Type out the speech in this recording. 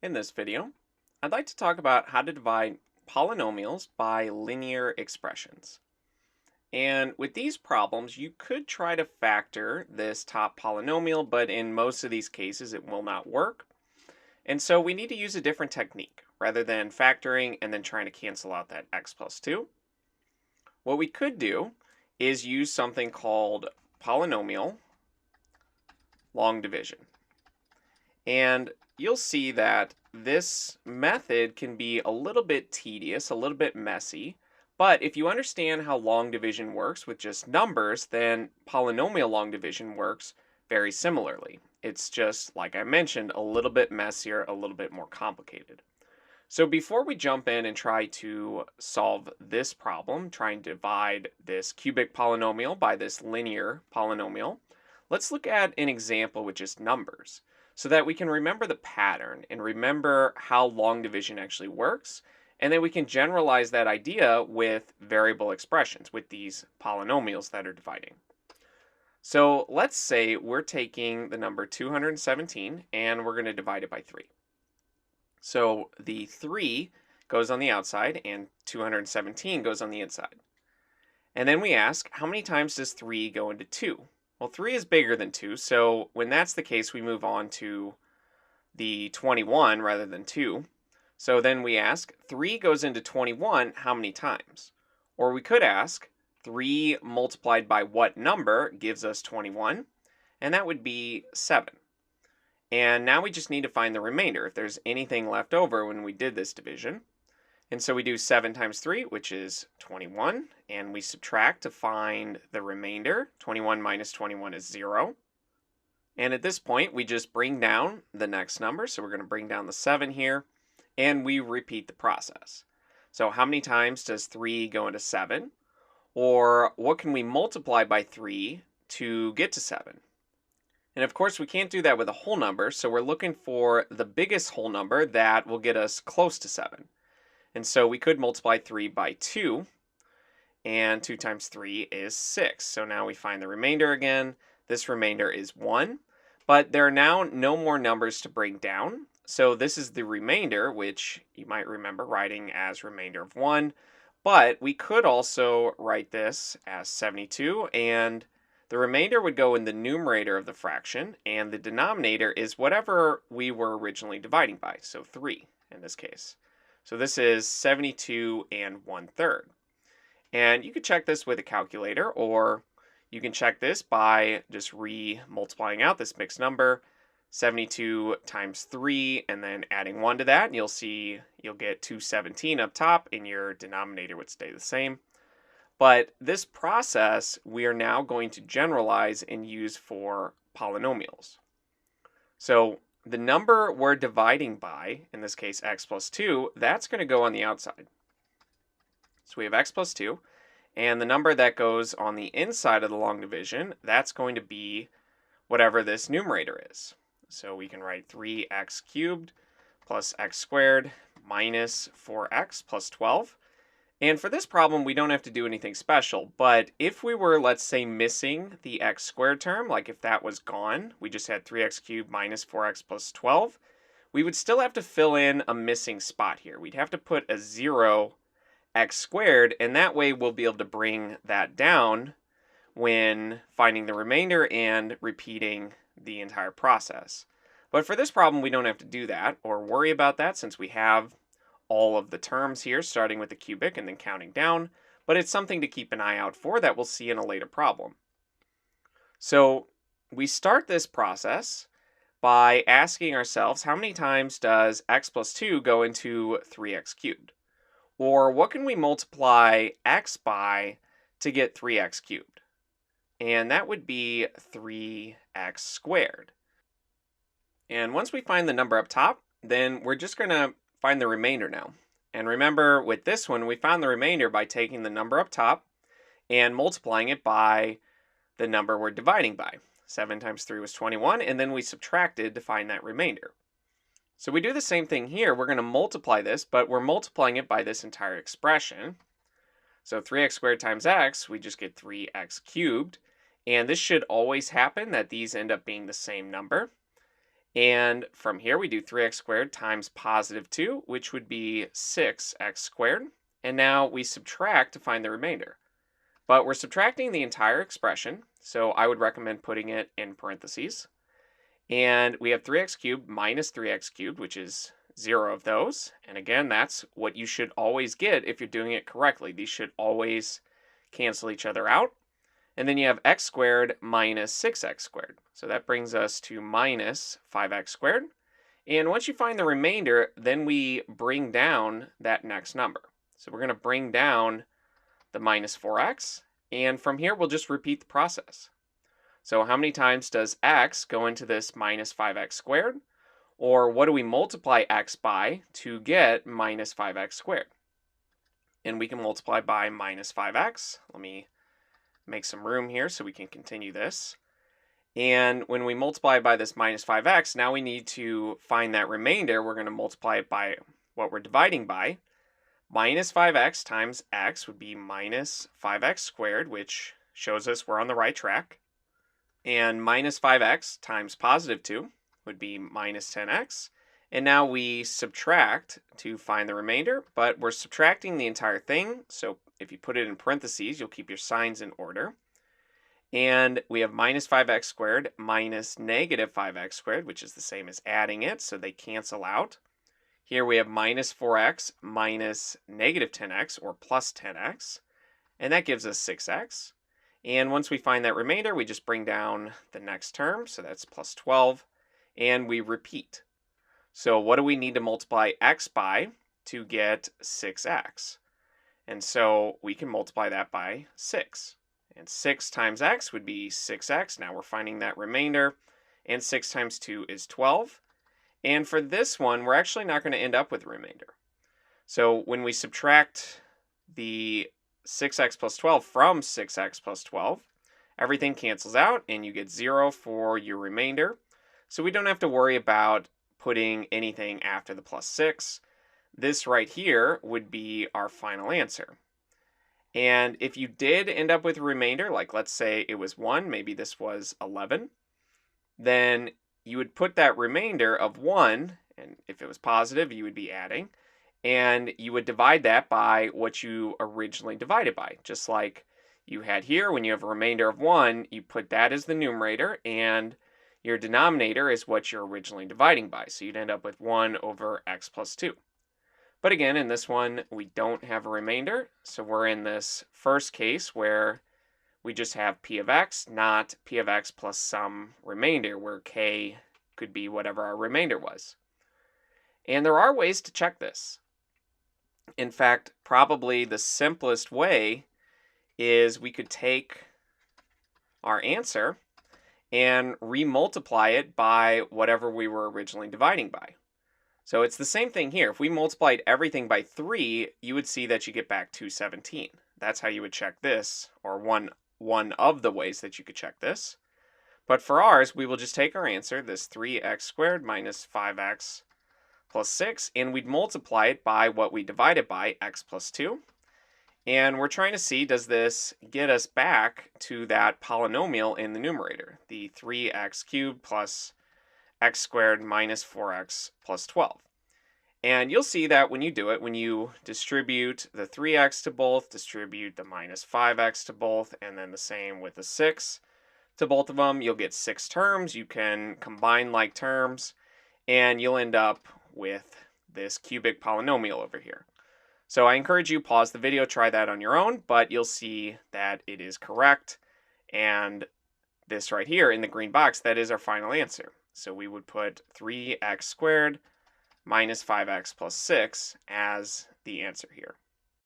In this video, I'd like to talk about how to divide polynomials by linear expressions. And with these problems, you could try to factor this top polynomial, but in most of these cases, it will not work. And so we need to use a different technique rather than factoring and then trying to cancel out that x plus 2. What we could do is use something called polynomial long division. And you'll see that this method can be a little bit tedious, a little bit messy, but if you understand how long division works with just numbers, then polynomial long division works very similarly. It's just, like I mentioned, a little bit messier, a little bit more complicated. So before we jump in and try to solve this problem, trying to divide this cubic polynomial by this linear polynomial, let's look at an example with just numbers so that we can remember the pattern and remember how long division actually works. And then we can generalize that idea with variable expressions, with these polynomials that are dividing. So let's say we're taking the number 217 and we're going to divide it by 3. So the 3 goes on the outside and 217 goes on the inside. And then we ask, how many times does 3 go into 2? Well, 3 is bigger than 2, so when that's the case, we move on to the 21 rather than 2. So then we ask, 3 goes into 21 how many times? Or we could ask, 3 multiplied by what number gives us 21? And that would be 7. And now we just need to find the remainder, if there's anything left over when we did this division. And so we do 7 times 3, which is 21, and we subtract to find the remainder. 21 minus 21 is 0. And at this point, we just bring down the next number. So we're going to bring down the 7 here, and we repeat the process. So how many times does 3 go into 7? Or what can we multiply by 3 to get to 7? And of course, we can't do that with a whole number, so we're looking for the biggest whole number that will get us close to 7. And so we could multiply 3 by 2, and 2 times 3 is 6. So now we find the remainder again. This remainder is 1, but there are now no more numbers to bring down. So this is the remainder, which you might remember writing as remainder of 1. But we could also write this as 72, and the remainder would go in the numerator of the fraction, and the denominator is whatever we were originally dividing by, so 3 in this case. So this is 72 and 1/3. And you could check this with a calculator, or you can check this by just multiplying out this mixed number, 72 times 3, and then adding 1 to that, and you'll see you'll get 217 up top, and your denominator would stay the same. But this process we are now going to generalize and use for polynomials. So the number we're dividing by, in this case x plus 2, that's going to go on the outside. So we have x plus 2, and the number that goes on the inside of the long division, that's going to be whatever this numerator is. So we can write 3x cubed plus x squared minus 4x plus 12. And for this problem, we don't have to do anything special, but if we were, let's say, missing the x squared term, like if that was gone, we just had 3x cubed minus 4x plus 12, we would still have to fill in a missing spot here. We'd have to put a 0 x squared, and that way we'll be able to bring that down when finding the remainder and repeating the entire process. But for this problem, we don't have to do that or worry about that since we have all of the terms here, starting with the cubic and then counting down, but it's something to keep an eye out for that we'll see in a later problem. So we start this process by asking ourselves, how many times does x plus 2 go into 3x cubed? Or what can we multiply x by to get 3x cubed? And that would be 3x squared. And once we find the number up top, then we're just going to find the remainder now. And remember, with this one, we found the remainder by taking the number up top and multiplying it by the number we're dividing by. 7 times 3 was 21, and then we subtracted to find that remainder. So we do the same thing here. We're going to multiply this, but we're multiplying it by this entire expression. So 3x squared times x, we just get 3x cubed. And this should always happen, that these end up being the same number. And from here, we do 3x squared times positive 2, which would be 6x squared. And now we subtract to find the remainder. But we're subtracting the entire expression, so I would recommend putting it in parentheses. And we have 3x cubed minus 3x cubed, which is 0 of those. And again, that's what you should always get if you're doing it correctly. These should always cancel each other out. And then you have x squared minus 6x squared. So that brings us to minus 5x squared. And once you find the remainder, then we bring down that next number. So we're going to bring down the minus 4x. And from here, we'll just repeat the process. So how many times does x go into this minus 5x squared? Or what do we multiply x by to get minus 5x squared? And we can multiply by minus 5x. Let me make some room here so we can continue this. And when we multiply by this minus 5x, now we need to find that remainder. We're going to multiply it by what we're dividing by. Minus 5x times x would be minus 5x squared, which shows us we're on the right track. And minus 5x times positive 2 would be minus 10x. And now we subtract to find the remainder, but we're subtracting the entire thing. So if you put it in parentheses, you'll keep your signs in order. And we have minus 5x squared minus negative 5x squared, which is the same as adding it, so they cancel out. Here we have minus 4x minus negative 10x, or plus 10x, and that gives us 6x. And once we find that remainder, we just bring down the next term, so that's plus 12, and we repeat. So what do we need to multiply x by to get 6x? And so we can multiply that by 6. And 6 times x would be 6x. Now we're finding that remainder. And 6 times 2 is 12. And for this one, we're actually not going to end up with a remainder. So when we subtract the 6x plus 12 from 6x plus 12, everything cancels out and you get 0 for your remainder. So we don't have to worry about putting anything after the plus 6. This right here would be our final answer. And if you did end up with a remainder, like let's say it was 1, maybe this was 11, then you would put that remainder of 1, and if it was positive, you would be adding, and you would divide that by what you originally divided by. Just like you had here, when you have a remainder of 1, you put that as the numerator, and your denominator is what you're originally dividing by. So you'd end up with 1 over x plus 2. But again, in this one, we don't have a remainder. So we're in this first case where we just have p of x, not p of x plus some remainder, where k could be whatever our remainder was. And there are ways to check this. In fact, probably the simplest way is we could take our answer and remultiply it by whatever we were originally dividing by. So it's the same thing here. If we multiplied everything by 3, you would see that you get back 217. That's how you would check this, or one of the ways that you could check this. But for ours, we will just take our answer, this 3x squared minus 5x plus 6, and we'd multiply it by what we divided by, x plus 2. And we're trying to see, does this get us back to that polynomial in the numerator, the 3x cubed plus x squared minus 4x plus 12. And you'll see that when you do it, when you distribute the 3x to both, distribute the minus 5x to both, and then the same with the 6 to both of them, you'll get 6 terms. You can combine like terms, and you'll end up with this cubic polynomial over here. So I encourage you, pause the video, try that on your own, but you'll see that it is correct. And this right here in the green box, that is our final answer. So we would put 3x squared minus 5x plus 6 as the answer here.